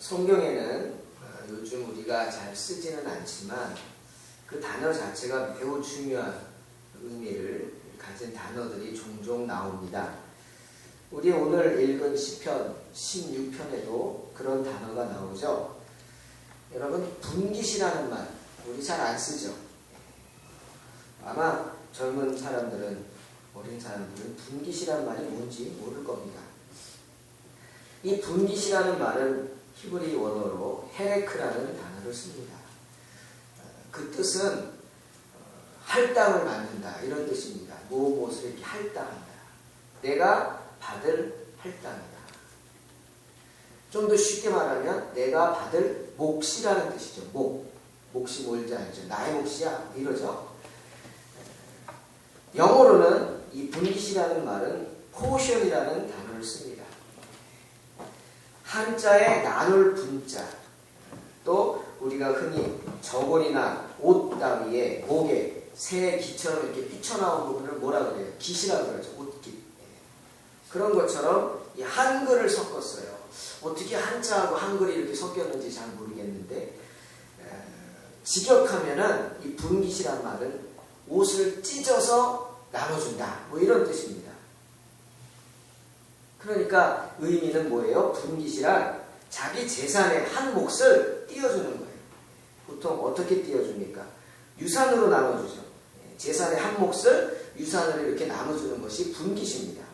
성경에는 요즘 우리가 잘 쓰지는 않지만 그 단어 자체가 매우 중요한 의미를 가진 단어들이 종종 나옵니다. 우리 오늘 읽은 시편 16편에도 그런 단어가 나오죠. 여러분, 분깃이라는 말 우리 잘 안 쓰죠. 아마 젊은 사람들은, 어린 사람들은 분깃이라는 말이 뭔지 모를 겁니다. 이 분깃이라는 말은 히브리 원어로 헤레크라는 단어를 씁니다. 그 뜻은 할당을 받는다 이런 뜻입니다. 무엇을 이렇게 할당한다. 내가 받을 할당이다. 좀 더 쉽게 말하면 내가 받을 몫이라는 뜻이죠. 몫이 뭔지 알죠? 나의 몫이야 이러죠. 영어로는 이 분깃이라는 말은 포션이라는 단어를 씁니다. 한자에 나눌 분자, 또 우리가 흔히 저고리나 옷 따위에 목에 새 기처럼 이렇게 삐쳐나온 부분을 뭐라 그래요? 깃이라고 그러죠. 옷깃. 그런 것처럼 이 한글을 섞었어요. 어떻게 한자하고 한글이 이렇게 섞였는지 잘 모르겠는데, 직역하면은 이 분깃이란 말은 옷을 찢어서 나눠준다 뭐 이런 뜻입니다. 그러니까 의미는 뭐예요? 분깃이란 자기 재산의 한 몫을 띄워주는 거예요. 보통 어떻게 띄워줍니까? 유산으로 나눠주죠. 재산의 한 몫을 유산으로 이렇게 나눠주는 것이 분깃입니다.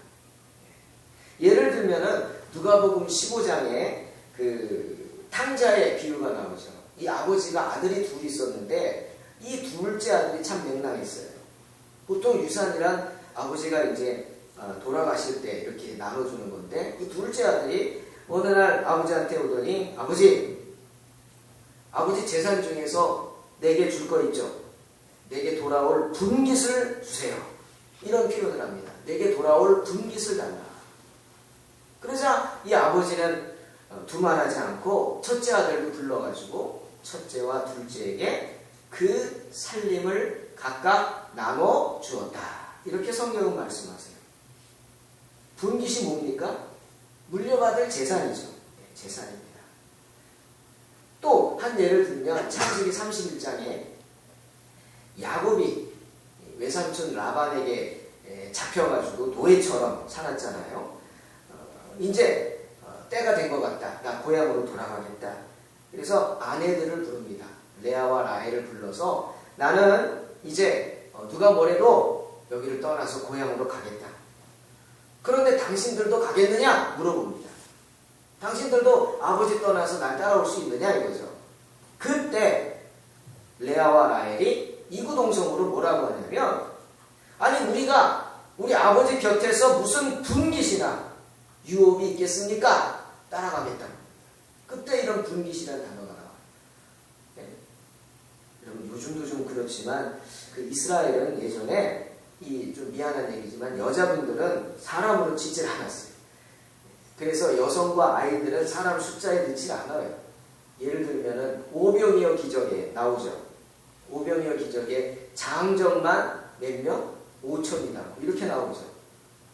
예를 들면은 누가복음 15장에 그 탕자의 비유가 나오죠. 이 아버지가 아들이 둘이 있었는데 이 둘째 아들이 참 맹랑했어요. 보통 유산이란 아버지가 이제 돌아가실 때 이렇게 나눠주는 건데, 이 둘째 아들이 어느 날 아버지한테 오더니 아버지 재산 중에서 내게 줄 거 있죠? 내게 돌아올 분깃을 주세요. 이런 표현을 합니다. 내게 돌아올 분깃을 달라. 그러자 이 아버지는 두말하지 않고 첫째 아들도 불러가지고 첫째와 둘째에게 그 살림을 각각 나눠 주었다. 이렇게 성경은 말씀하세요. 분깃이 뭡니까? 물려받을 재산이죠. 재산입니다. 또 한 예를 들면 창세기 31장에 야곱이 외삼촌 라반에게 잡혀가지고 노예처럼 살았잖아요. 이제 때가 된 것 같다. 나 고향으로 돌아가겠다. 그래서 아내들을 부릅니다. 레아와 라헬을 불러서 나는 이제 누가 뭐래도 여기를 떠나서 고향으로 가겠다. 그런데 당신들도 가겠느냐? 물어봅니다. 당신들도 아버지 떠나서 날 따라올 수 있느냐? 이거죠. 그때 레아와 라헬이 이구동성으로 뭐라고 하냐면, 아니 우리 아버지 곁에서 무슨 분깃이나 유업이 있겠습니까? 따라가겠다. 그때 이런 분깃이라는 단어가 나와요. 네. 여러분 요즘도 좀 그렇지만 그 이스라엘은 예전에 이 좀 미안한 얘기지만 여자분들은 사람으로 치질 않았어요. 그래서 여성과 아이들은 사람 숫자에 넣지 않아요. 예를 들면은 오병이어 기적에 나오죠. 오병이어 기적에 장정만 몇 명? 5천이다. 이렇게 나오죠.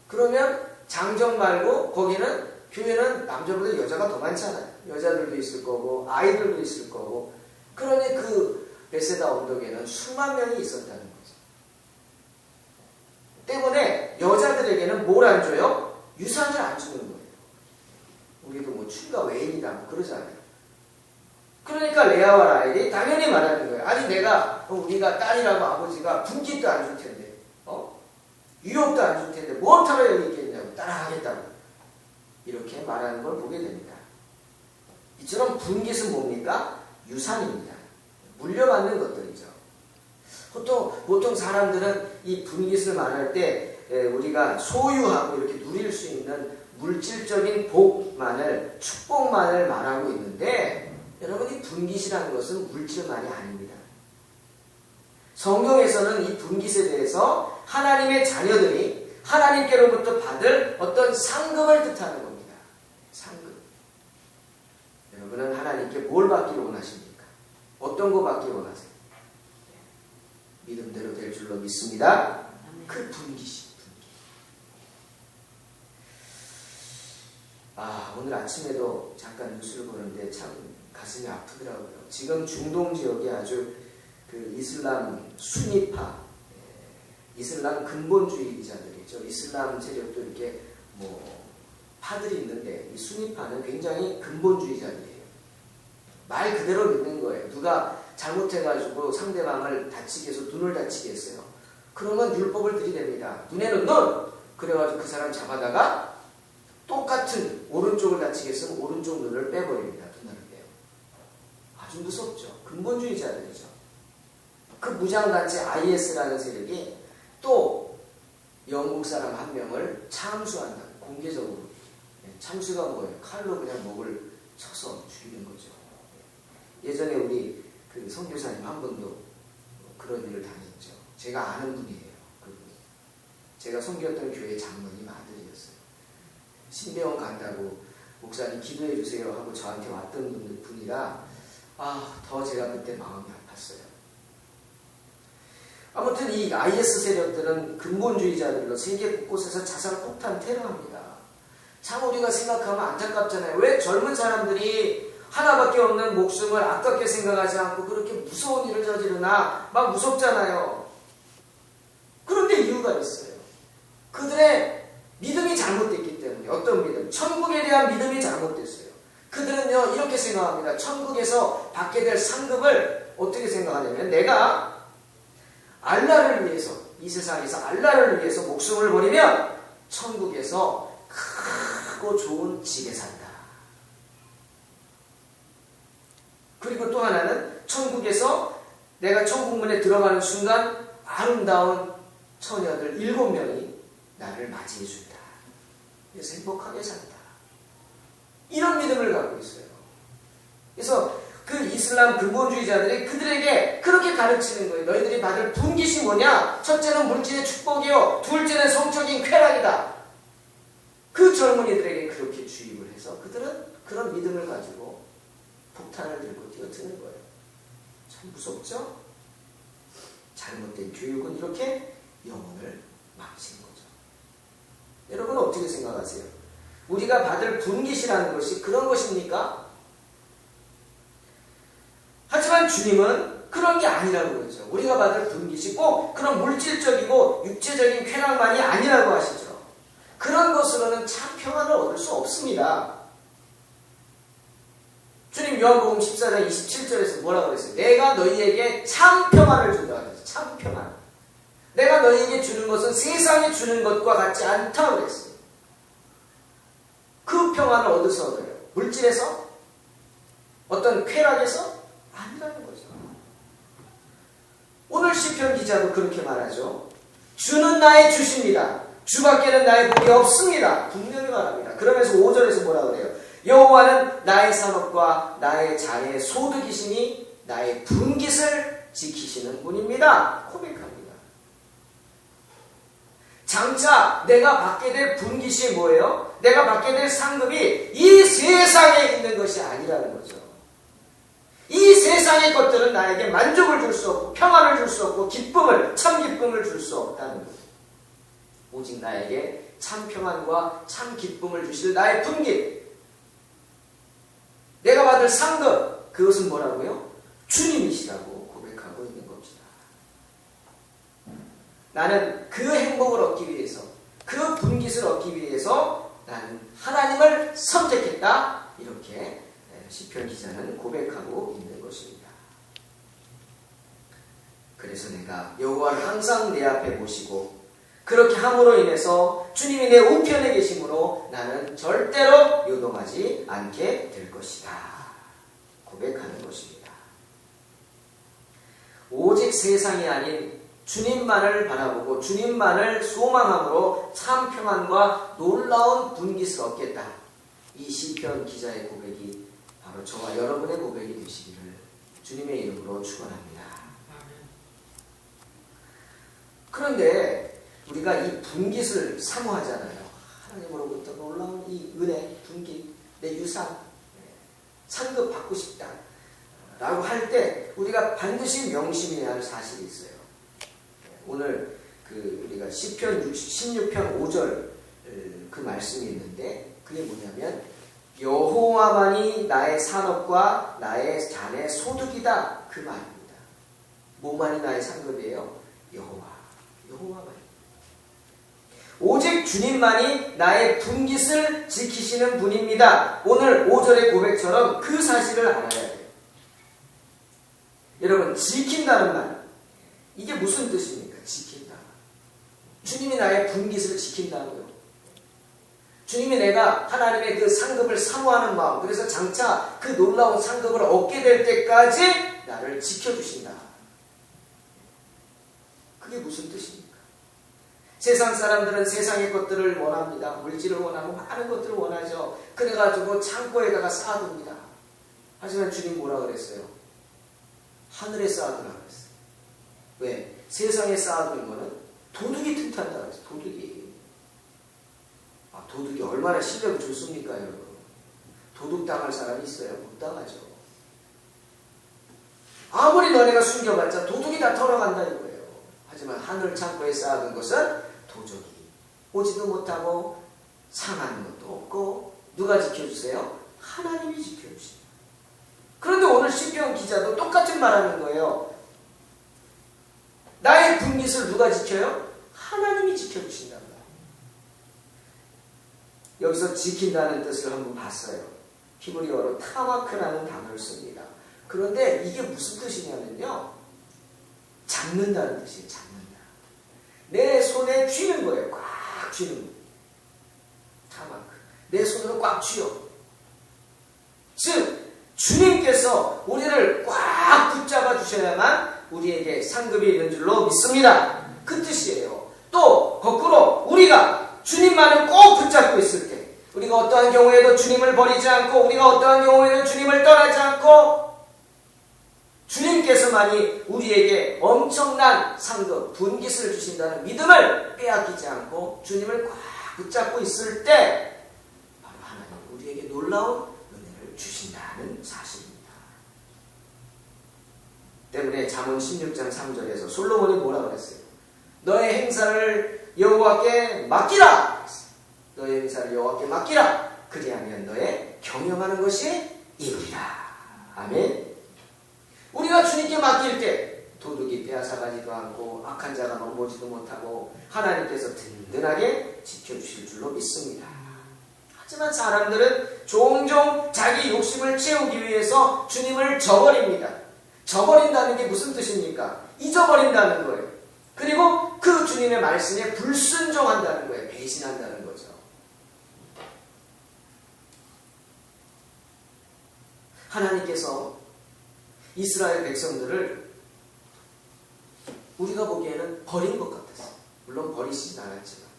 그러면 장정 말고 거기는 교회는 남자보다 여자가 더 많잖아요. 여자들도 있을 거고 아이들도 있을 거고. 그러니 그 베세다 언덕에는 수만 명이 있었다는 거죠. 때문에 여자들에게는 뭘 안 줘요? 유산을 안 주는 거예요. 우리도 뭐 출가 외인이다 뭐 그러잖아요. 그러니까 레아와 라헬이 당연히 말하는 거예요. 아니 우리가 딸이라고 아버지가 분깃도 안 줄 텐데, 유업도 안 줄 텐데 뭐하러 여기 있겠냐고 따라가겠다고 이렇게 말하는 걸 보게 됩니다. 이처럼 분깃은 뭡니까? 유산입니다. 물려받는 것들이죠. 보통 사람들은 이 분깃을 말할 때 우리가 소유하고 이렇게 누릴 수 있는 물질적인 복만을, 축복만을 말하고 있는데, 여러분 이 분깃이라는 것은 물질만이 아닙니다. 성경에서는 이 분깃에 대해서 하나님의 자녀들이 하나님께로부터 받을 어떤 상급을 뜻하는 겁니다. 상급. 여러분은 하나님께 뭘 받기를 원하십니까? 어떤 거 받기를 원하세요? 믿음대로 될 줄로 믿습니다. 그 분깃이. 오늘 아침에도 잠깐 뉴스를 보는데 참 가슴이 아프더라고요. 지금 중동 지역에 아주 그 이슬람 수니파, 이슬람 근본주의자들이죠. 이슬람 세력도 이렇게 파들이 있는데 이 수니파는 굉장히 근본주의자들이에요. 말 그대로 믿는 거예요. 누가 잘못해가지고 상대방을 다치게 해서 눈을 다치게 했어요. 그러면 율법을 들이댑니다. 눈에는 눈! 그래가지고 그 사람 잡아다가 똑같은 오른쪽을 다치게 했으면 오른쪽 눈을 빼버립니다. 눈을 빼요. 아주 무섭죠. 근본주의자들이죠. 그 무장단체 IS라는 세력이 또 영국 사람 한 명을 참수한다. 공개적으로. 참수가 뭐예요? 칼로 그냥 목을 쳐서 죽이는 거죠. 예전에 우리 그 선교사님 한 분도 그런 일을 당했죠. 제가 아는 분이에요. 그분이. 제가 섬겼던 교회 장로님 아들이었어요. 신병원 간다고 목사님 기도해 주세요 하고 저한테 왔던 분이라 더 제가 그때 마음이 아팠어요. 아무튼 이 IS 세력들은 근본주의자들로 세계 곳곳에서 자살 폭탄 테러합니다. 참 우리가 생각하면 안타깝잖아요. 왜 젊은 사람들이 하나밖에 없는 목숨을 아깝게 생각하지 않고 그렇게 무서운 일을 저지르나 막 무섭잖아요. 그런데 이유가 있어요. 그들의 믿음이 잘못됐기 때문에. 어떤 믿음? 천국에 대한 믿음이 잘못됐어요. 그들은요 이렇게 생각합니다. 천국에서 받게 될 상급을 어떻게 생각하냐면 내가 알라를 위해서 이 세상에서 알라를 위해서 목숨을 버리면 천국에서 크고 좋은 집에 산다. 그리고 또 하나는 천국에서 내가 천국문에 들어가는 순간 아름다운 처녀들 7명이 나를 맞이해 준다. 그래서 행복하게 산다. 이런 믿음을 갖고 있어요. 그래서 그 이슬람 근본주의자들이 그들에게 그렇게 가르치는 거예요. 너희들이 받을 분깃이 뭐냐? 첫째는 물질의 축복이요. 둘째는 성적인 쾌락이다. 그 젊은이들에게 그렇게 주입을 해서 그들은 그런 믿음을 가지고 폭탄을 들고 뛰어드는 거예요. 참 무섭죠? 잘못된 교육은 이렇게 영혼을 망치는 거죠. 여러분은 어떻게 생각하세요? 우리가 받을 분깃이라는 것이 그런 것입니까? 하지만 주님은 그런 게 아니라고 그러죠. 우리가 받을 분깃이 꼭 그런 물질적이고 육체적인 쾌락만이 아니라고 하시죠. 그런 것으로는 참 평안을 얻을 수 없습니다. 주님 요한복음 14장 27절에서 뭐라고 그랬어요? 내가 너희에게 참 평안을 준다고 그랬어요. 참 평안. 내가 너희에게 주는 것은 세상에 주는 것과 같지 않다고 그랬어요. 그 평안을 어디서 얻어요? 물질에서? 어떤 쾌락에서? 아니라는 거죠. 오늘 시편 기자도 그렇게 말하죠. 주는 나의 주십니다. 주밖에는 나의 복이 없습니다. 분명히 말합니다. 그러면서 5절에서 뭐라고 그래요? 여호와는 나의 산업과 나의 장의 소득이시니 나의 분깃을 지키시는 분입니다. 고백합니다. 장차 내가 받게 될 분깃이 뭐예요? 내가 받게 될 상급이 이 세상에 있는 것이 아니라는 거죠. 이 세상의 것들은 나에게 만족을 줄 수 없고 평안을 줄 수 없고 기쁨을, 참 기쁨을 줄 수 없다는 거죠. 오직 나에게 참 평안과 참 기쁨을 주실 나의 분깃, 내가 받을 상급, 그것은 뭐라고요? 주님이시라고 고백하고 있는 겁니다. 나는 그 행복을 얻기 위해서, 그 분깃을 얻기 위해서 나는 하나님을 선택했다. 이렇게 시편 기자는 고백하고 있는 것입니다. 그래서 내가 여호와를 항상 내 앞에 모시고 그렇게 함으로 인해서 주님이 내 우편에 계심으로 나는 절대로 요동하지 않게 될 것이다. 고백하는 것입니다. 오직 세상이 아닌 주님만을 바라보고 주님만을 소망함으로 참 평안과 놀라운 분깃을 얻겠다. 이 시편 기자의 고백이 바로 저와 여러분의 고백이 되시기를 주님의 이름으로 축원합니다. 그런데 우리가 이 분깃을 사모하잖아요. 하나님으로부터 놀라운 이 은혜, 분깃, 내 유산, 상급 받고 싶다 라고 할 때 우리가 반드시 명심해야 할 사실이 있어요. 오늘 우리가 시편 16편 5절 그 말씀이 있는데 그 그게 뭐냐면 여호와만이 나의 산업과 나의 잔의 소득이다 그 말입니다. 뭐만이 나의 상급이에요? 여호와만. 오직 주님만이 나의 분깃을 지키시는 분입니다. 오늘 5절의 고백처럼 그 사실을 알아야 돼요. 여러분, 지킨다는 말, 이게 무슨 뜻입니까? 지킨다. 주님이 나의 분깃을 지킨다고요. 주님이 내가 하나님의 그 상급을 사모하는 마음, 그래서 장차 그 놀라운 상급을 얻게 될 때까지 나를 지켜주신다. 그게 무슨 뜻입니까? 세상 사람들은 세상의 것들을 원합니다. 물질을 원하고 많은 것들을 원하죠. 그래가지고 창고에다가 쌓아둡니다. 하지만 주님 뭐라 그랬어요? 하늘에 쌓아두라 그랬어요. 왜? 세상에 쌓아두는 거는 도둑이 틈탄다 그랬어요. 도둑이 얼마나 실력이 좋습니까, 여러분? 도둑 당할 사람이 있어요? 못 당하죠. 아무리 너네가 숨겨봤자 도둑이 다 털어간다 이거예요. 하지만 하늘 창고에 쌓아둔 것은 도적이 오지도 못하고 상하는 것도 없고 누가 지켜주세요? 하나님이 지켜주십니다. 그런데 오늘 시편 기자도 똑같은 말하는 거예요. 나의 분깃을 누가 지켜요? 하나님이 지켜주신답니다. 여기서 지킨다는 뜻을 한번 봤어요. 히브리어로 타마크라는 단어를 씁니다. 그런데 이게 무슨 뜻이냐면요, 잡는다는 뜻이에요. 잡는다. 내 손에 쥐는 거예요. 꽉 쥐는 거예요. 타마크. 내 손으로 꽉 쥐어. 즉 주님께서 우리를 꽉 붙잡아 주셔야만 우리에게 상급이 있는 줄로 믿습니다. 그 뜻이에요. 또 거꾸로 우리가 주님만을 꼭 붙잡고 있을 때, 우리가 어떠한 경우에도 주님을 버리지 않고, 우리가 어떠한 경우에도 주님을 떠나지 않고, 주님께서만이 우리에게 엄청난 상급, 분깃을 주신다는 믿음을 빼앗기지 않고 주님을 꽉 붙잡고 있을 때 바로 하나님 우리에게 놀라운 은혜를 주신다는 사실입니다. 때문에 잠언 16장 3절에서 솔로몬이 뭐라고 그랬어요? 너의 행사를 여호와께 맡기라. 너의 행사를 여호와께 맡기라. 그리하면 너의 경영하는 것이 이루리라. 아멘. 우리가 주님께 맡길 때 도둑이 빼앗아가지도 않고 악한 자가 넘보지도 못하고 하나님께서 든든하게 지켜주실 줄로 믿습니다. 하지만 사람들은 종종 자기 욕심을 채우기 위해서 주님을 저버립니다. 저버린다는 게 무슨 뜻입니까? 잊어버린다는 거예요. 그리고 그 주님의 말씀에 불순종한다는 거예요. 배신한다는 거죠. 하나님께서 이스라엘 백성들을 우리가 보기에는 버린 것 같았어요. 물론 버리시진 않았지만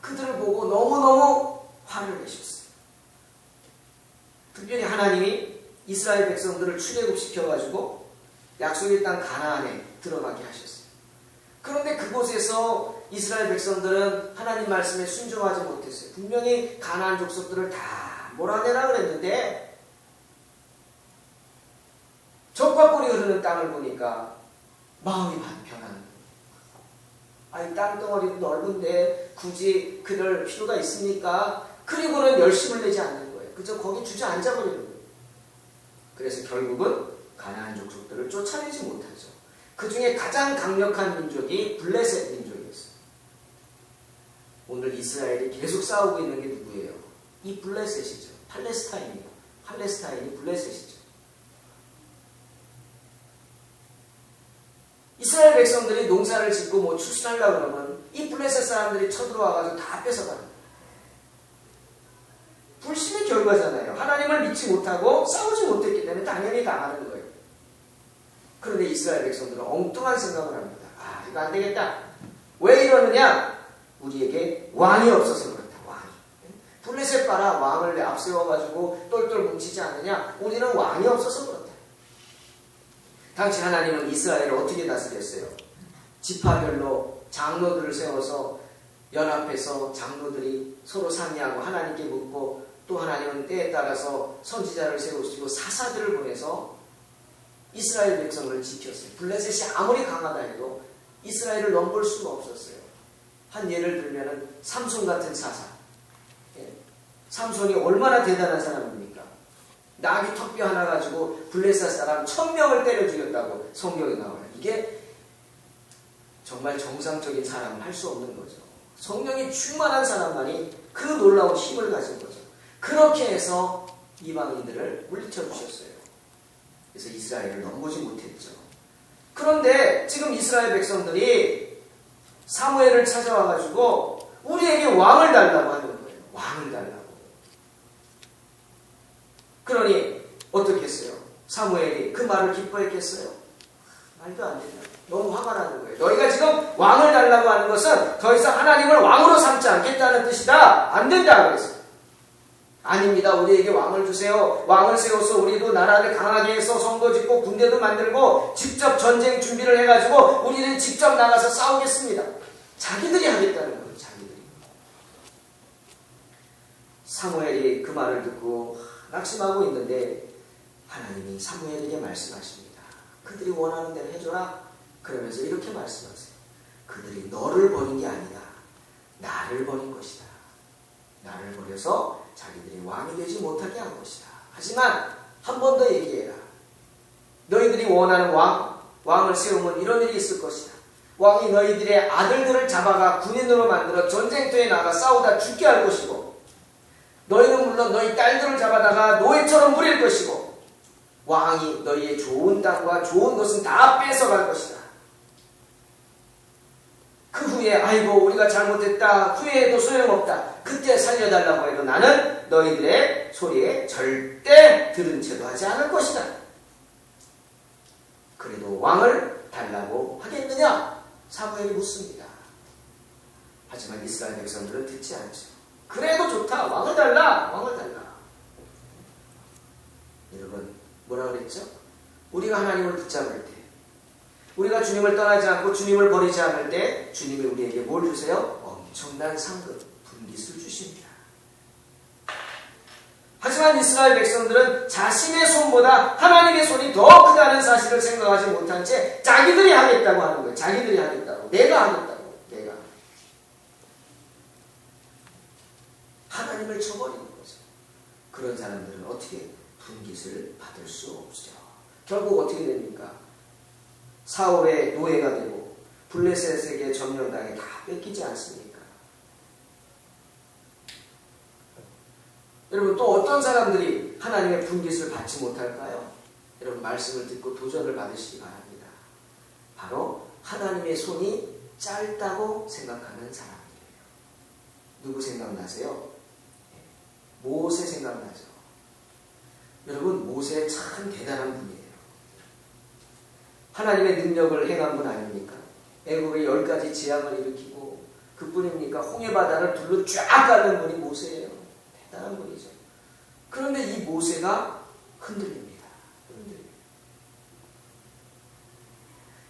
그들을 보고 너무너무 화를 내셨어요. 특별히 하나님이 이스라엘 백성들을 출애굽시켜가지고 약속의 땅 가나안에 들어가게 하셨어요. 그런데 그곳에서 이스라엘 백성들은 하나님 말씀에 순종하지 못했어요. 분명히 가나안 족속들을 다 몰아내라 그랬는데 젖과 꿀이 흐르는 땅을 보니까 마음이 변하는 거예요. 아니, 땅덩어리도 넓은데 굳이 그럴 필요가 있습니까? 그리고는 열심을 내지 않는 거예요. 그저 거기 주저앉아버리는 거예요. 그래서 결국은 가나안 족속들을 쫓아내지 못하죠. 그 중에 가장 강력한 민족이 블레셋 민족이었어요. 오늘 이스라엘이 계속 싸우고 있는 게 누구예요? 이 블레셋이죠. 팔레스타인이요. 팔레스타인이 블레셋이죠. 이스라엘 백성들이 농사를 짓고 뭐 추수하려고 그러면 이 블레셋 사람들이 쳐들어와가지고 다 뺏어가는 거예요. 불신의 결과잖아요. 하나님을 믿지 못하고 싸우지 못했기 때문에 당연히 당하는 거예요. 그런데 이스라엘 백성들은 엉뚱한 생각을 합니다. 아, 이거 안 되겠다. 왜 이러느냐? 우리에게 왕이 없어서 그렇다. 왕이. 블레셋 봐라. 왕을 앞세워가지고 똘똘 뭉치지 않느냐? 우리는 왕이 없어서 그렇다. 당시 하나님은 이스라엘을 어떻게 다스렸어요? 지파별로 장로들을 세워서 연합해서 장로들이 서로 상의하고 하나님께 묻고, 또 하나님은 때에 따라서 선지자를 세우시고 사사들을 보내서 이스라엘 백성을 지켰어요. 블레셋이 아무리 강하다 해도 이스라엘을 넘볼 수가 없었어요. 한 예를 들면은 삼손 같은 사사. 예. 삼손이 얼마나 대단한 사람입니까? 나귀 턱뼈 하나 가지고 블레셋 사람 1000명을 때려 죽였다고 성경에 나와요. 이게 정말 정상적인 사람은 할 수 없는 거죠. 성령이 충만한 사람만이 그 놀라운 힘을 가진 거죠. 그렇게 해서 이방인들을 물리쳐 주셨어요. 그래서 이스라엘을 넘보지 못했죠. 그런데 지금 이스라엘 백성들이 사무엘을 찾아와가지고 우리에게 왕을 달라고 하는 거예요. 왕을 달라고. 그러니 어떻게 했어요? 사무엘이 그 말을 기뻐했겠어요? 말도 안 된다. 너무 화가 나는 거예요. 너희가 지금 왕을 달라고 하는 것은 더 이상 하나님을 왕으로 삼지 않겠다는 뜻이다. 안 된다 그랬어요. 아닙니다. 우리에게 왕을 주세요. 왕을 세워서 우리도 나라를 강하게 해서 성도 짓고 군대도 만들고 직접 전쟁 준비를 해가지고 우리는 직접 나가서 싸우겠습니다. 자기들이 하겠다는 거예요. 자기들이. 사무엘이 그 말을 듣고 낙심하고 있는데 하나님이 사무엘에게 말씀하십니다. 그들이 원하는 대로 해줘라. 그러면서 이렇게 말씀하세요. 그들이 너를 버린 게 아니다. 나를 버린 것이다. 나를 버려서 자기들이 왕이 되지 못하게 한 것이다. 하지만 한 번 더 얘기해라. 너희들이 원하는 왕을 세우면 이런 일이 있을 것이다. 왕이 너희들의 아들들을 잡아가 군인으로 만들어 전쟁터에 나가 싸우다 죽게 할 것이고 너희는 물론 너희 딸들을 잡아다가 노예처럼 부릴 것이고 왕이 너희의 좋은 땅과 좋은 것은 다 뺏어갈 것이다. 그 후에 아이고 우리가 잘못했다. 후회해도 소용없다. 그때 살려달라고 해도 나는 너희들의 소리에 절대 들은 채도 하지 않을 것이다. 그래도 왕을 달라고 하겠느냐? 사무엘이 묻습니다. 하지만 이스라엘 백성들은 듣지 않죠. 그래도 좋다. 왕을 달라. 왕을 달라. 여러분 뭐라 그랬죠? 우리가 하나님을 붙잡을 때 우리가 주님을 떠나지 않고 주님을 버리지 않을 때 주님이 우리에게 뭘 주세요? 엄청난 상급, 분깃을 주십니다. 하지만 이스라엘 백성들은 자신의 손보다 하나님의 손이 더 크다는 사실을 생각하지 못한 채 자기들이 하겠다고 하는 거예요. 자기들이 하겠다고. 내가 하겠다고. 내가. 하나님을 쳐버리는 거죠. 그런 사람들은 어떻게 분깃을 받을 수 없죠. 결국 어떻게 됩니까? 사울의 노예가 되고 블레셋에게 점령당해 다 뺏기지 않습니까? 여러분 또 어떤 사람들이 하나님의 분깃을 받지 못할까요? 여러분 말씀을 듣고 도전을 받으시기 바랍니다. 바로 하나님의 손이 짧다고 생각하는 사람들이에요. 누구 생각나세요? 모세 생각나죠. 여러분 모세 참 대단한 분이에요. 하나님의 능력을 행한 분 아닙니까? 애국의 10가지 재앙을 일으키고 그뿐입니까? 홍해바다를 둘로 쫙 가는 분이 모세예요. 대단한 분이죠. 그런데 이 모세가 흔들립니다.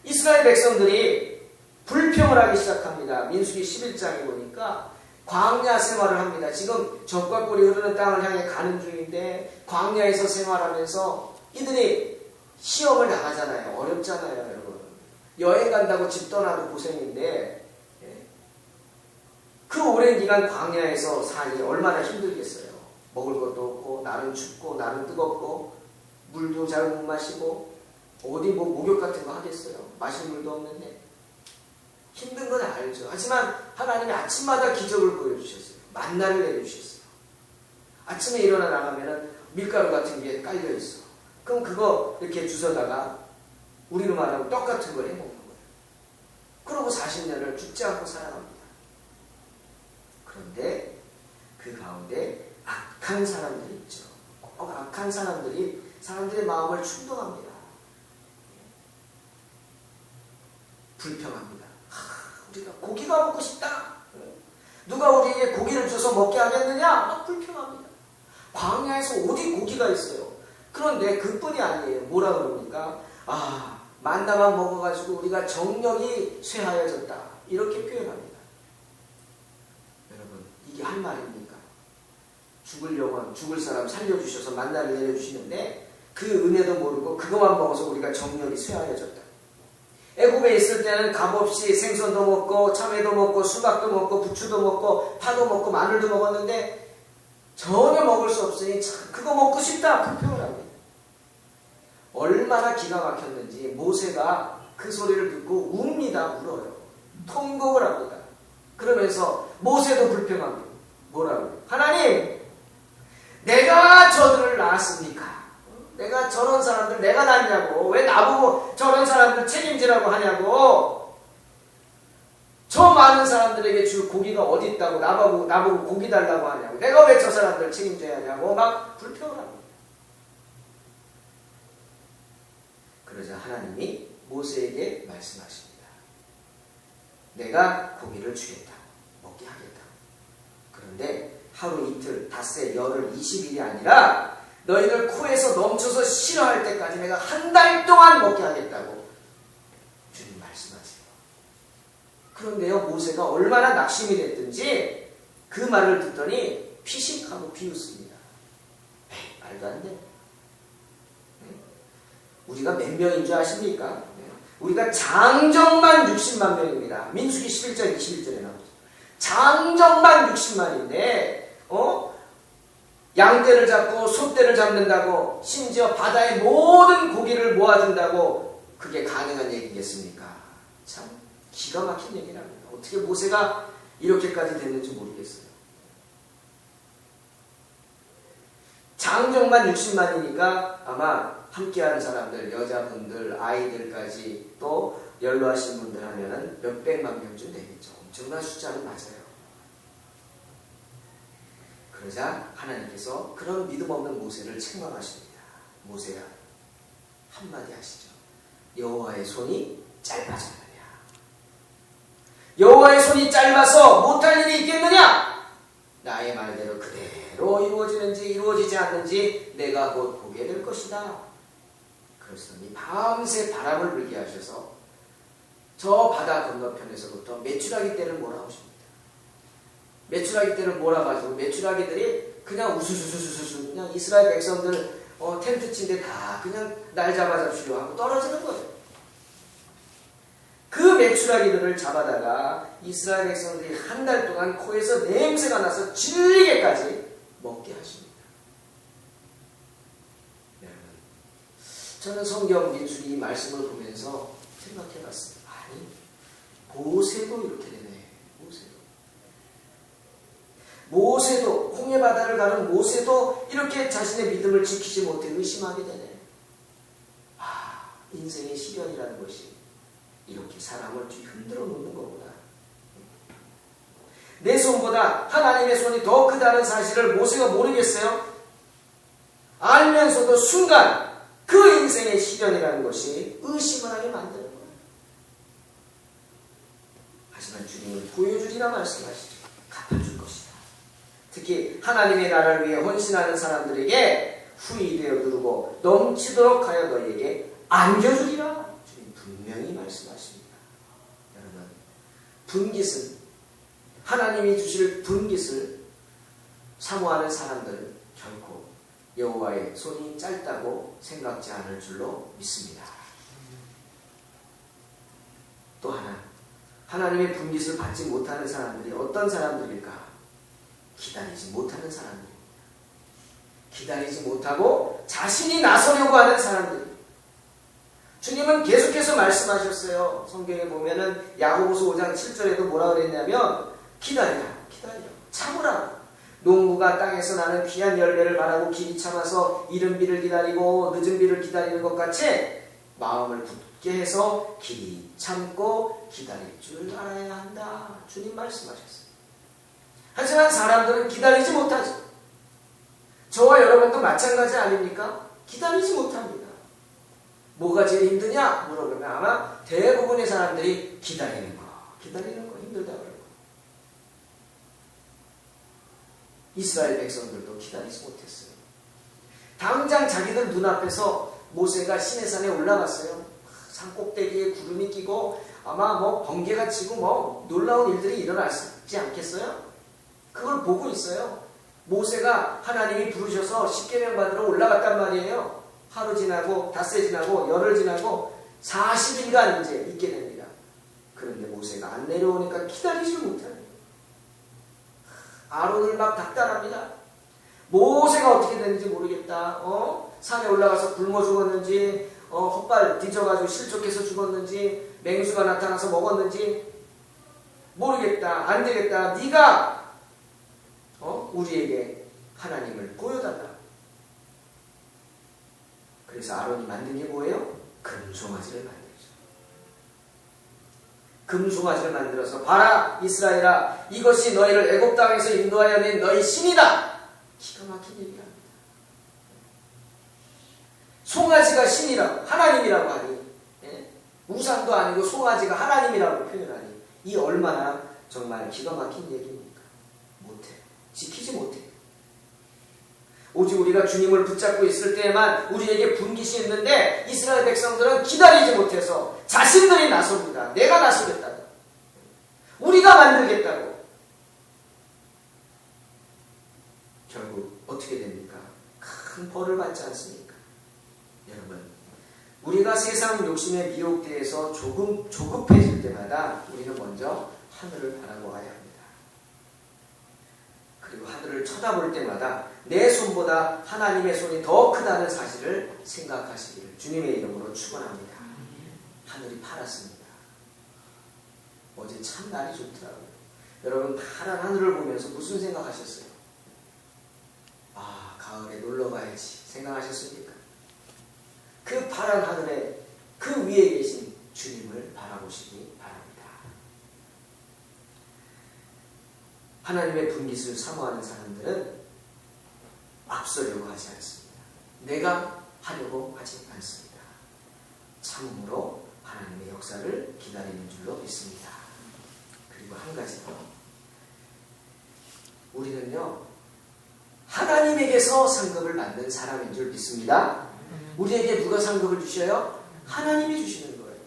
이스라엘 백성들이 불평을 하기 시작합니다. 민수기 11장에 보니까 광야 생활을 합니다. 지금 젖과 꿀이 흐르는 땅을 향해 가는 중인데 광야에서 생활하면서 이들이 시험을 나가잖아요. 어렵잖아요, 여러분. 여행 간다고 집 떠나도 고생인데 그 오랜 기간 광야에서 사니 얼마나 힘들겠어요. 먹을 것도 없고 나는 춥고 나는 뜨겁고 물도 잘 못 마시고 어디 뭐 목욕 같은 거 하겠어요. 마실 물도 없는데 힘든 건 알죠. 하지만 하나님이 아침마다 기적을 보여주셨어요. 만나를 내려주셨어요. 아침에 일어나 나가면은 밀가루 같은 게 깔려 있어. 그럼 그거 이렇게 주워다가 우리로 말하면 떡 같은 걸 해먹는 거예요. 그러고 40년을 죽지 않고 살아갑니다. 그런데 그 가운데 악한 사람들이 있죠. 악한 사람들이 사람들의 마음을 충동합니다. 불평합니다. 우리가 고기가 먹고 싶다. 누가 우리에게 고기를 줘서 먹게 하겠느냐? 막 불평합니다. 광야에서 어디 고기가 있어요. 그런데 그뿐이 아니에요. 뭐라 그럽니까? 만나만 먹어가지고 우리가 정력이 쇠하여졌다. 이렇게 표현합니다. 여러분, 이게 할 말입니까? 죽을 영혼, 죽을 사람 살려주셔서 만나를 내려주시는데 그 은혜도 모르고 그것만 먹어서 우리가 정력이 쇠하여졌다. 애굽에 있을 때는 값없이 생선도 먹고 참외도 먹고 수박도 먹고 부추도 먹고 파도 먹고 마늘도 먹었는데 전혀 먹을 수 없으니 참 그거 먹고 싶다 불평을 합니다. 얼마나 기가 막혔는지 모세가 그 소리를 듣고 웁니다. 울어요. 통곡을 합니다. 그러면서 모세도 불평합니다. 뭐라고요? 하나님, 내가 저들을 낳았습니까? 내가 저런 사람들 내가 낳냐고. 왜 나보고 저런 사람들 책임지라고 하냐고. 저 많은 사람들에게 줄 고기가 어디 있다고 나보고 고기 달라고 하냐고. 내가 왜 저 사람들 책임져야 하냐고 막 불평을 합니다. 그러자 하나님이 모세에게 말씀하십니다. 내가 고기를 주겠다. 먹게 하겠다. 그런데 하루 이틀, 닷새, 열흘, 20일이 아니라 너희들 코에서 넘쳐서 싫어할 때까지 내가 한 달 동안 먹게 하겠다고 주님 말씀하세요. 그런데요, 모세가 얼마나 낙심이 됐든지 그 말을 듣더니 피식하고 비웃습니다. 에이, 말도 안 돼. 우리가 몇 명인 줄 아십니까? 우리가 장정만 60만 명입니다. 민수기 11장 21절에 나오죠. 장정만 60만인데 양떼를 잡고 소떼를 잡는다고, 심지어 바다의 모든 고기를 모아준다고 그게 가능한 얘기겠습니까? 참 기가 막힌 얘기랍니다. 어떻게 모세가 이렇게까지 됐는지 모르겠어요. 장정만 60만이니까 아마 함께하는 사람들, 여자분들, 아이들까지 또 연로하신 분들 하면은 몇백만 명쯤 되겠죠. 엄청난 숫자는 맞아요. 그러자 하나님께서 그런 믿음 없는 모세를 책망하십니다. 모세야, 한마디 하시죠. 여호와의 손이 짧아졌느냐? 여호와의 손이 짧아서 못할 일이 있겠느냐? 나의 말대로 그대로 이루어지는지 이루어지지 않는지 내가 곧 보게 될 것이다. 그러시더니 밤새 바람을 불게 하셔서 저 바다 건너편에서부터 메추라기 떼를 몰아오십니다. 메추라기 떼를 몰아가지고 메추라기들이 그냥 우수수수수수 그냥 이스라엘 백성들 텐트 친데 다 그냥 날 잡아잡시려 하고 떨어지는 거예요. 그 메추라기들을 잡아다가 이스라엘 백성들이 한 달 동안 코에서 냄새가 나서 질리게까지 먹게 하십니다. 여러분, 저는 성경 민수기 이 말씀을 보면서 생각해봤습니다. 아니, 모세도 이렇게 되네. 모세도 홍해바다를 가는 모세도 이렇게 자신의 믿음을 지키지 못해 의심하게 되네. 인생의 시련이라는 것이 이렇게 사람을 뒤흔들어 놓는 거구나. 내 손보다 하나님의 손이 더 크다는 사실을 모세가 모르겠어요? 알면서도 순간 그 인생의 시련이라는 것이 의심을 하게 만드는 거예요. 하지만 주님은 보여주리라 말씀하시죠. 갚아줄 것이다. 특히 하나님의 나라를 위해 헌신하는 사람들에게 후히 되어 누르고 넘치도록 하여 너희에게 안겨주리라. 주님 분명히 말씀하십니다. 여러분, 분깃은 하나님이 주실 분깃을 사모하는 사람들은 결코 여호와의 손이 짧다고 생각지 않을 줄로 믿습니다. 또 하나, 하나님의 분깃을 받지 못하는 사람들이 어떤 사람들일까? 기다리지 못하는 사람들입니다. 기다리지 못하고 자신이 나서려고 하는 사람들. 주님은 계속해서 말씀하셨어요. 성경에 보면은 야고보서 5장 7절에도 뭐라 그랬냐면 기다리라, 참으라. 농부가 땅에서 나는 귀한 열매를 바라고 길이 참아서 이른 비를 기다리고 늦은 비를 기다리는 것 같이 마음을 굳게 해서 길이 참고 기다릴 줄 알아야 한다. 주님 말씀하셨어요. 하지만 사람들은 기다리지 못하죠. 저와 여러분도 마찬가지 아닙니까? 기다리지 못합니다. 뭐가 제일 힘드냐? 물어보면 아마 대부분의 사람들이 기다리는 거 힘들다고 그러고. 이스라엘 백성들도 기다리지 못했어요. 당장 자기들 눈앞에서 모세가 시내산에 올라갔어요. 산 꼭대기에 구름이 끼고 아마 번개가 치고 놀라운 일들이 일어나지 않겠어요? 그걸 보고 있어요. 모세가 하나님이 부르셔서 십계명 받으러 올라갔단 말이에요. 하루 지나고 닷새 지나고 열흘 지나고 40일간 이제 있게 됩니다. 그런데 모세가 안 내려오니까 기다리지 못하는 거예요. 아론을 막 닥달합니다. 모세가 어떻게 됐는지 모르겠다. 산에 올라가서 굶어 죽었는지, 헛발 뒤져가지고 실족해서 죽었는지, 맹수가 나타나서 먹었는지 모르겠다. 안 되겠다. 네가 우리에게 하나님을 보여달라. 그래서 아론이 만든 게 뭐예요? 금송아지를 만들었죠. 금송아지를 만들어서 봐라 이스라엘아, 이것이 너희를 애굽 땅에서 인도하여 낸 너희 신이다. 기가 막힌 얘기합니다. 송아지가 신이라고, 하나님이라고 하니, 우상도 아니고 송아지가 하나님이라고 표현하니, 이 얼마나 정말 기가 막힌 얘기입니까? 못해. 지키지 못해. 오직 우리가 주님을 붙잡고 있을 때에만 우리에게 분깃이 있는데, 이스라엘 백성들은 기다리지 못해서 자신들이 나섭니다. 내가 나서겠다고. 우리가 만들겠다고. 결국 어떻게 됩니까? 큰 벌을 받지 않습니까? 여러분, 우리가 세상 욕심에 미혹되어서 조금 조급해질 때마다 우리는 먼저 하늘을 바라보아야 합니다. 그리고 하늘을 쳐다볼 때마다 내 손보다 하나님의 손이 더 크다는 사실을 생각하시기를 주님의 이름으로 축원합니다. 하늘이 파랗습니다. 어제 참 날이 좋더라고요. 여러분, 파란 하늘을 보면서 무슨 생각하셨어요? 아, 가을에 놀러 가야지 생각하셨습니까? 그 파란 하늘에 그 위에 계신 주님을 바라보시기 바랍니다. 하나님의 분깃을 사모하는 사람들은 앞서려고 하지 않습니다. 내가 하려고 하지 않습니다. 참으로 하나님의 역사를 기다리는 줄로 믿습니다. 그리고 한 가지 더. 우리는요, 하나님에게서 상급을 받는 사람인 줄 믿습니다. 우리에게 누가 상급을 주셔요? 하나님이 주시는 거예요.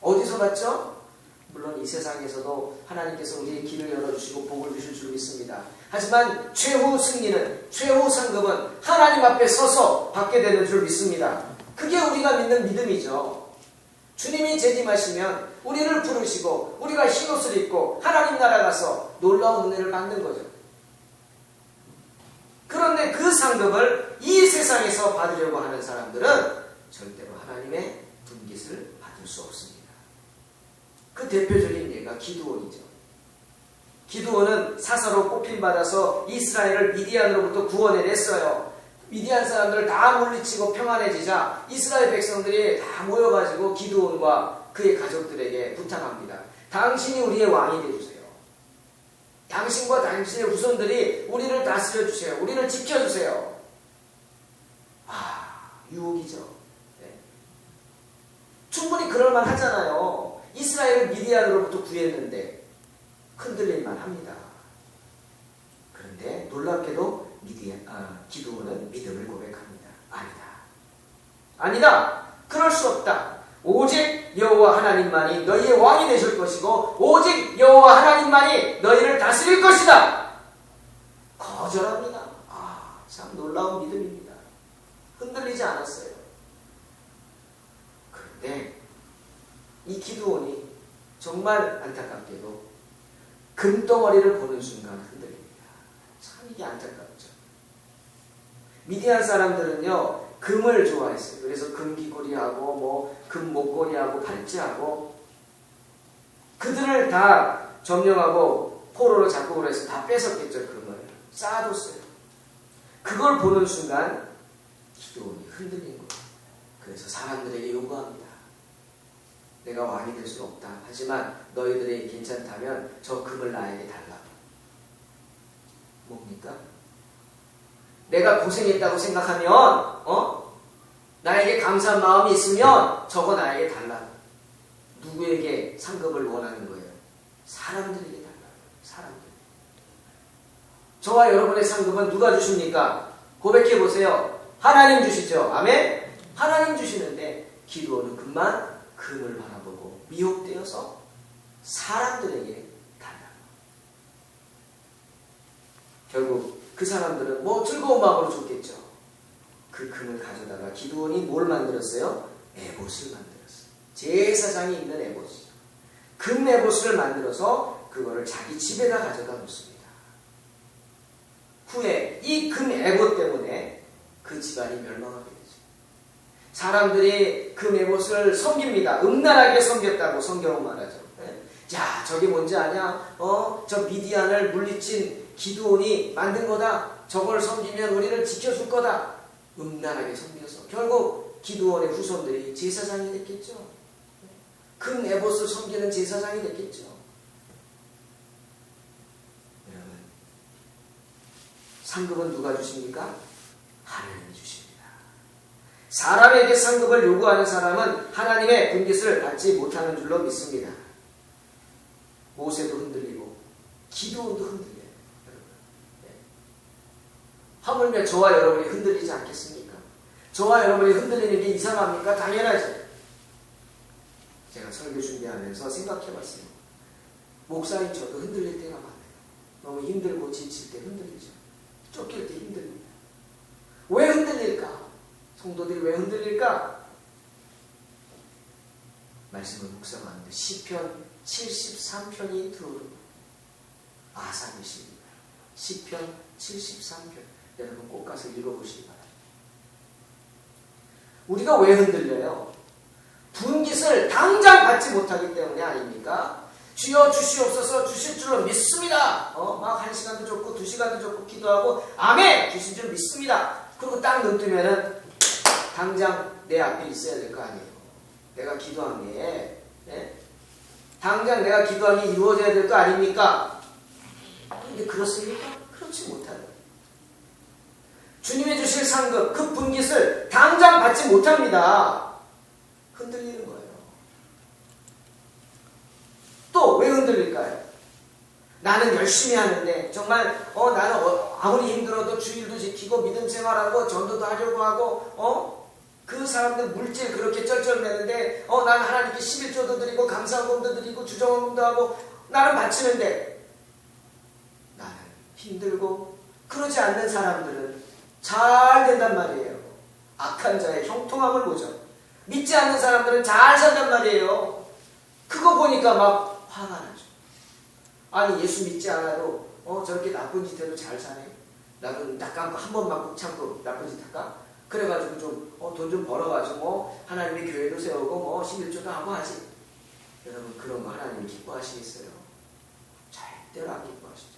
어디서 받죠? 물론 이 세상에서도 하나님께서 우리의 길을 열어주시고 복을 주실 줄 믿습니다. 하지만 최후 승리는, 최후 상급은 하나님 앞에 서서 받게 되는 줄 믿습니다. 그게 우리가 믿는 믿음이죠. 주님이 재림하시면 우리를 부르시고 우리가 흰옷을 입고 하나님 나라 가서 놀라운 은혜를 받는 거죠. 그런데 그 상급을 이 세상에서 받으려고 하는 사람들은 절대로 하나님의 분깃을 받을 수 없습니다. 그 대표적인 예가 기드온이죠. 기드온은 사사로 뽑힘받아서 이스라엘을 미디안으로부터 구원해냈어요. 미디안 사람들을 다 물리치고 평안해지자 이스라엘 백성들이 다 모여가지고 기드온과 그의 가족들에게 부탁합니다. 당신이 우리의 왕이 되어주세요. 당신과 당신의 후손들이 우리를 다스려주세요. 우리를 지켜주세요. 유혹이죠. 네. 충분히 그럴만 하잖아요. 이스라엘을 미디안으로부터 구했는데 흔들릴만 합니다. 그런데 놀랍게도 기드온은 믿음을 고백합니다. 아니다. 그럴 수 없다. 오직 여호와 하나님만이 너희의 왕이 되실 것이고 오직 여호와 하나님만이 너희를 다스릴 것이다. 거절합니다. 참 놀라운 믿음입니다. 흔들리지 않았어요. 그런데 이 기드온이 정말 안타깝게도 금덩어리를 보는 순간 흔들립니다. 참 이게 안타깝죠. 미디안 사람들은요, 금을 좋아했어요. 그래서 금귀걸이하고 금 목걸이하고 팔찌하고 그들을 다 점령하고 포로로 잡고 그래서 다 뺏었겠죠. 금을 쌓아뒀어요. 그걸 보는 순간 기드온이 흔들린 거예요. 그래서 사람들에게 요구합니다. 내가 왕이 될 수는 없다. 하지만 너희들이 괜찮다면 저 금을 나에게 달라. 뭡니까? 내가 고생했다고 생각하면 나에게 감사한 마음이 있으면 저거 나에게 달라. 누구에게 상급을 원하는 거예요? 사람들에게 달라. 사람들. 저와 여러분의 상급은 누가 주십니까? 고백해 보세요. 하나님 주시죠. 아멘? 하나님 주시는데 기드온은 금만 금을 바라보고 미혹되어서 사람들에게 달라. 결국 그 사람들은 즐거운 마음으로 줬겠죠. 그 금을 가져다가 기드온이 뭘 만들었어요? 에봇을 만들었어요. 제사장이 입는 에봇이죠. 금 에봇을 만들어서 그거를 자기 집에다 가져다 놓습니다. 후에 이 금에봇 때문에 그 집안이 멸망하게 되죠. 사람들이 금에봇을 섬깁니다. 음란하게 섬겼다고 성경은 말하죠. 야, 저게 뭔지 아냐? 저 미디안을 물리친 기드온이 만든 거다. 저걸 섬기면 우리를 지켜줄 거다. 음란하게 섬겨서 결국 기드온의 후손들이 제사장이 됐겠죠. 금에봇을 섬기는 제사장이 됐겠죠. 여러분, 상급은 누가 주십니까? 하나님이 주십니다. 사람에게 상급을 요구하는 사람은 하나님의 분깃을 받지 못하는 줄로 믿습니다. 모세도 흔들리고 기드온도 흔들려요. 하물며 저와 여러분이 흔들리지 않겠습니까? 저와 여러분이 흔들리는 게 이상합니까? 당연하지. 제가 설교 준비하면서 생각해봤어요. 목사인 저도 흔들릴 때가 많아요. 너무 힘들고 지칠 때 흔들리죠. 쫓길 때 힘듭니다. 왜 흔들릴까? 성도들이 왜 흔들릴까? 말씀을 묵상하는데 시편 73편이 들어오릅니다. 아삽의 시입니다. 시편 73편. 여러분 꼭 가서 읽어보시기 바랍니다. 우리가 왜 흔들려요? 분깃을 당장 받지 못하기 때문에 아닙니까? 주여 주시옵소서 주실 줄로 믿습니다. 막 1시간도 좋고 2시간도 좋고 기도하고 아멘 주신 줄 믿습니다. 그리고 딱 눈 뜨면은 당장 내 앞에 있어야 될 거 아니에요. 내가 기도한 게 당장 내가 기도한 게 이루어져야 될 거 아닙니까? 근데 그렇습니까? 그렇지 못하요. 주님이 주실 상급, 그 분깃을 당장 받지 못합니다. 흔들리는 거예요. 또 왜 흔들릴까요? 나는 열심히 하는데 정말 나는 아무리 힘들어도 주일도 지키고 믿음 생활하고 전도도 하려고 하고 그 사람들 물질 그렇게 쩔쩔매는데 나는 하나님께 11조도 드리고 감사금도 드리고 주정원금도 하고 나는 바치는데 나는 힘들고 그러지 않는 사람들은 잘 된단 말이에요. 악한 자의 형통함을 보죠. 믿지 않는 사람들은 잘 산단 말이에요. 그거 보니까 막 화가 나죠. 아니 예수 믿지 않아도 저렇게 나쁜 짓 해도 잘 사네. 나도 딱 감고 한 번만 꼭 참고 나쁜 짓 할까? 그래가지고 좀 돈 좀 벌어가지고 하나님의 교회도 세우고 11조도 하고 하지. 여러분 그런 거 하나님이 기뻐하시겠어요? 절대로 안 기뻐하시죠.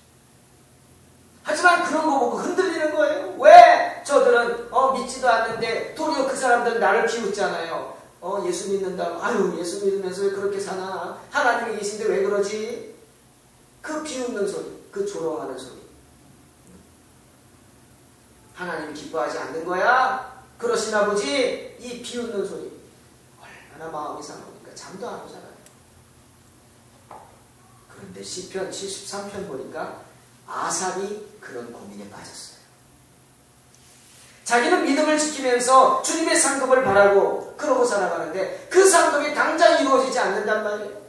하지만 그런 거 보고 흔들리는 거예요. 왜? 저들은 믿지도 않는데 도리어 그 사람들은 나를 비웃잖아요. 예수 믿는다고 아유 예수 믿으면서 왜 그렇게 사나? 하나님이 계신데 왜 그러지? 그 비웃는 소리, 그 조롱하는 소리. 하나님이 기뻐하지 않는 거야? 그러시나 보지? 이 비웃는 소리. 얼마나 마음이 상합니까? 잠도 안 오잖아요. 그런데 시편 73편 보니까 아삽이 그런 고민에 빠졌어요. 자기는 믿음을 지키면서 주님의 상급을 바라고 그러고 살아가는데 그 상급이 당장 이루어지지 않는단 말이에요.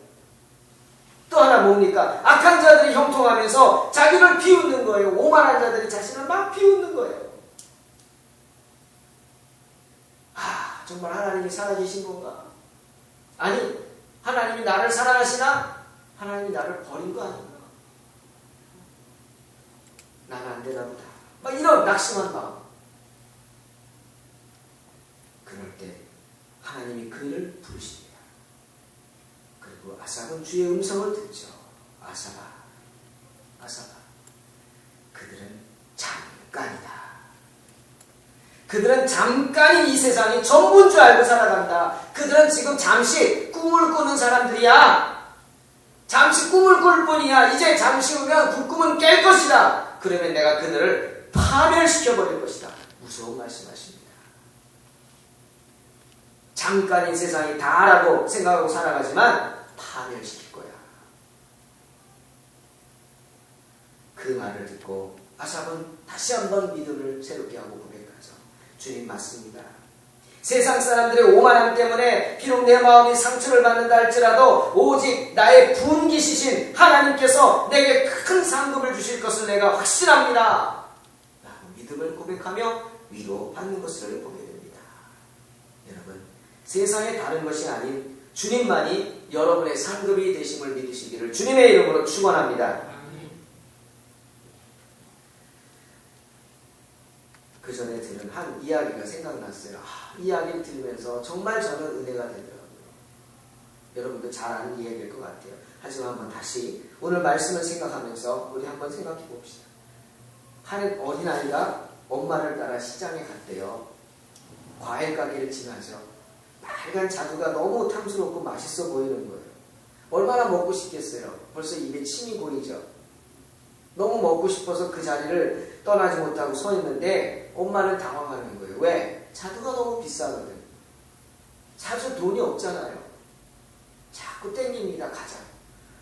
또 하나 뭡니까? 악한 자들이 형통하면서 자기를 비웃는 거예요. 오만한 자들이 자신을 막 비웃는 거예요. 정말 하나님이 살아계신 건가? 아니 하나님이 나를 사랑하시나? 하나님이 나를 버린 거 아닌가? 나는 안 되나 보다. 막 이런 낙심한 마음. 그럴 때 하나님이 그를 부르십니다. 그리고 아삽은 주의 음성을 듣죠. 아삽아, 아삽아. 그들은 잠깐이다. 그들은 잠깐이 이 세상이 전부인 줄 알고 살아간다. 그들은 지금 잠시 꿈을 꾸는 사람들이야. 잠시 꿈을 꿀 뿐이야. 이제 잠시 후면 그 꿈은 깰 것이다. 그러면 내가 그들을 파멸시켜버릴 것이다. 무서운 말씀하십니다. 잠깐인 세상이 다라고 생각하고 살아가지만 파멸시킬 거야. 그 말을 듣고 아삽은 다시 한번 믿음을 새롭게 하고 고백하죠. 주님 맞습니다. 세상 사람들의 오만함 때문에 비록 내 마음이 상처를 받는다 할지라도 오직 나의 분깃이신 하나님께서 내게 큰 상급을 주실 것을 내가 확신합니다. 라고 믿음을 고백하며 위로받는 것을 보게 됩니다. 여러분, 세상의 다른 것이 아닌 주님만이 여러분의 상급이 되심을 믿으시기를 주님의 이름으로 축원합니다. 그 전에 들은 한 이야기가 생각났어요. 이야기를 들으면서 정말 저는 은혜가 되더라고요. 여러분도 잘 아는 이야기일 것 같아요. 하지만 한번 다시 오늘 말씀을 생각하면서 우리 한번 생각해 봅시다. 한 어린아이가 엄마를 따라 시장에 갔대요. 과일 가게를 지나죠. 빨간 자두가 너무 탐스럽고 맛있어 보이는 거예요. 얼마나 먹고 싶겠어요. 벌써 입에 침이 고이죠. 너무 먹고 싶어서 그 자리를 떠나지 못하고 서 있는데 엄마는 당황하는 거예요. 왜? 자두가 너무 비싸거든. 사실 돈이 없잖아요. 자꾸 땡깁니다. 가자.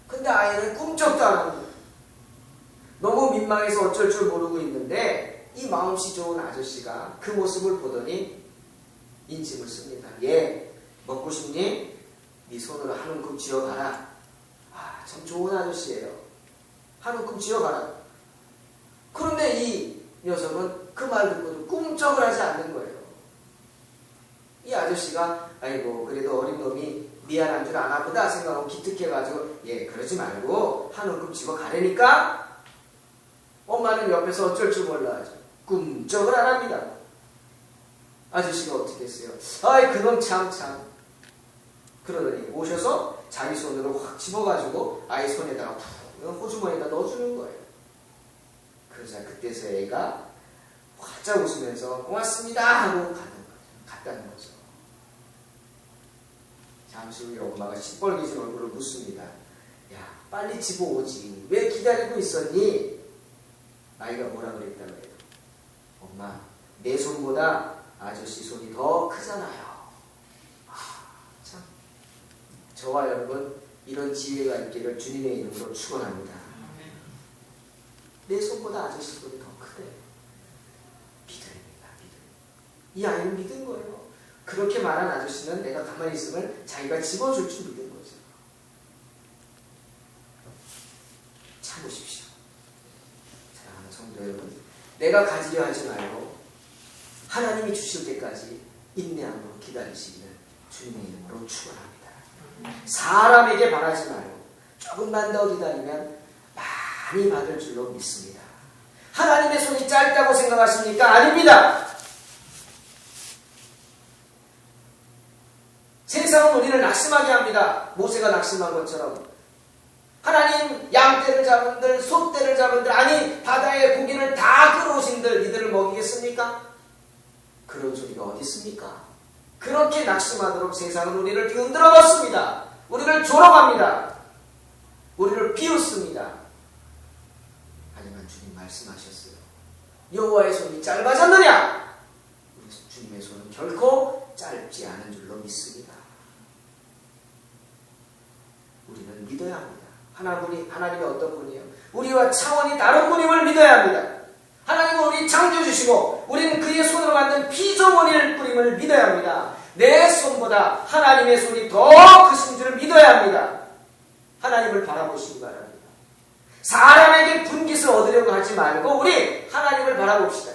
근데 아이는 꿈쩍도 안 하는 거예요. 너무 민망해서 어쩔 줄 모르고 있는데 이 마음씨 좋은 아저씨가 그 모습을 보더니 인침을 씁니다. 예, 먹고 싶니? 네 손으로 한 움큼 쥐어가라. 참 좋은 아저씨예요. 한 움큼 쥐어가라. 그런데 이 녀석은 그 말 듣고도 꿈쩍을 하지 않는 거예요. 이 아저씨가 아이고 그래도 어린 놈이 미안한 줄 아나 보다 생각하고 기특해가지고 예 그러지 말고 한 움큼 집어가려니까 엄마는 옆에서 어쩔 줄 몰라 하죠. 꿈쩍을 안 합니다. 아저씨가 어떻게 했어요? 아이 그놈 참. 그러더니 오셔서 자기 손으로 확 집어가지고 아이 손에다가 호주머니에다 넣어주는 거예요. 그러자 그때서 애가 활짝 웃으면서 고맙습니다 하고 갔다는 거죠. 잠시 후에 엄마가 시뻘개진 얼굴로 묻습니다. 야 빨리 집어오지 왜 기다리고 있었니? 아이가 뭐라 그랬다고 해요? 엄마 내 손보다 아저씨 손이 더 크잖아요. 참 저와 여러분 이런 지혜가 있기를 주님의 이름으로 축원합니다. 내 손보다 아저씨 손이 더 크대. 믿음입니다. 믿음. 이 아이는 믿은 거예요. 그렇게 말한 아저씨는 내가 가만히 있으면 자기가 집어줄 줄 믿은 거죠. 참으십시오. 사랑하는 성도 여러분, 내가 가지려 하지 말고 하나님이 주실 때까지 인내함으로 기다리시기를 주님의 이름으로 축원합니다. 사람에게 바라지 말고 조금만 더 기다리면 많이 받을 줄로 믿습니다. 하나님의 손이 짧다고 생각하십니까? 아닙니다. 세상은 우리를 낙심하게 합니다. 모세가 낙심한 것처럼. 하나님 양떼를 잡은들 소떼를 잡은들 아니 바다의 고기를 다 끌어오신들 이들을 먹이겠습니까? 그런 소리가 어디 있습니까? 그렇게 낙심하도록 세상은 우리를 흔들어 놓습니다. 우리를 조롱합니다. 우리를 비웃습니다. 하지만 주님 말씀하셨어요. 여호와의 손이 짧아졌느냐? 우리 주님의 손은 결코 짧지 않은 줄로 믿습니다. 우리는 믿어야 합니다. 하나님이 어떤 분이에요? 우리와 차원이 다른 분임을 믿어야 합니다. 하나님은 우리 창조주시고 우리는 그의 손으로 만든 피조물일 뿐임을 믿어야 합니다. 내 손보다 하나님의 손이 더 크신 줄을 믿어야 합니다. 하나님을 바라보시기 바랍니다. 사람에게 분깃을 얻으려고 하지 말고 우리 하나님을 바라봅시다.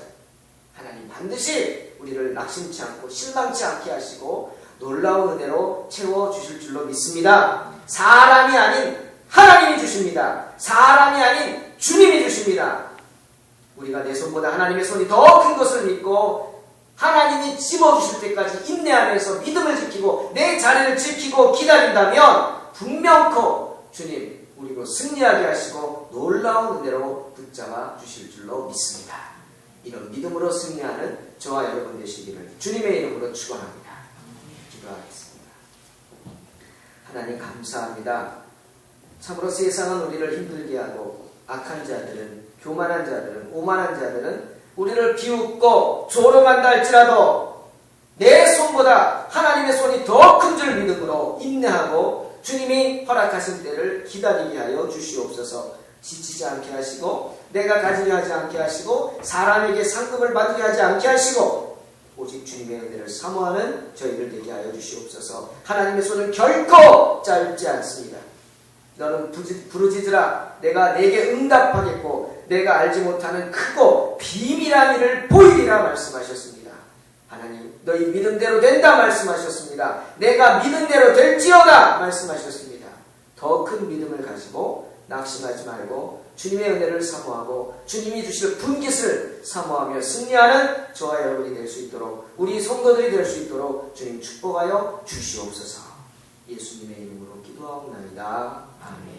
하나님 반드시 우리를 낙심치 않고 실망치 않게 하시고 놀라운 은혜로 채워주실 줄로 믿습니다. 사람이 아닌 하나님이 주십니다. 사람이 아닌 주님이 주십니다. 우리가 내 손보다 하나님의 손이 더 큰 것을 믿고 하나님이 집어주실 때까지 인내하면서 믿음을 지키고 내 자리를 지키고 기다린다면 분명코 주님 우리로 승리하게 하시고 놀라운 은혜로 붙잡아 주실 줄로 믿습니다. 이런 믿음으로 승리하는 저와 여러분 되시기를 주님의 이름으로 축원합니다. 기도하겠습니다. 하나님 감사합니다. 참으로 세상은 우리를 힘들게 하고 악한 자들은 교만한 자들은 오만한 자들은 우리를 비웃고 조롱한다 할지라도 내 손보다 하나님의 손이 더 큰 줄 믿음으로 인내하고 주님이 허락하신 때를 기다리게 하여 주시옵소서. 지치지 않게 하시고 내가 가지려 하지 않게 하시고 사람에게 상급을 받으려 하지 않게 하시고 오직 주님의 은혜를 사모하는 저희들 되게 하여 주시옵소서. 하나님의 손은 결코 짧지 않습니다. 너는 부르짖으라 내가 내게 응답하겠고 내가 알지 못하는 크고 비밀한 일을 보이리라 말씀하셨습니다. 하나님 너희 믿음대로 된다 말씀하셨습니다. 내가 믿은 대로 될지어다 말씀하셨습니다. 더 큰 믿음을 가지고 낙심하지 말고 주님의 은혜를 사모하고 주님이 주실 분깃을 사모하며 승리하는 저와 여러분이 될 수 있도록, 우리 성도들이 될 수 있도록 주님 축복하여 주시옵소서. 예수님의 이름으로 기도하옵나이다. 아멘.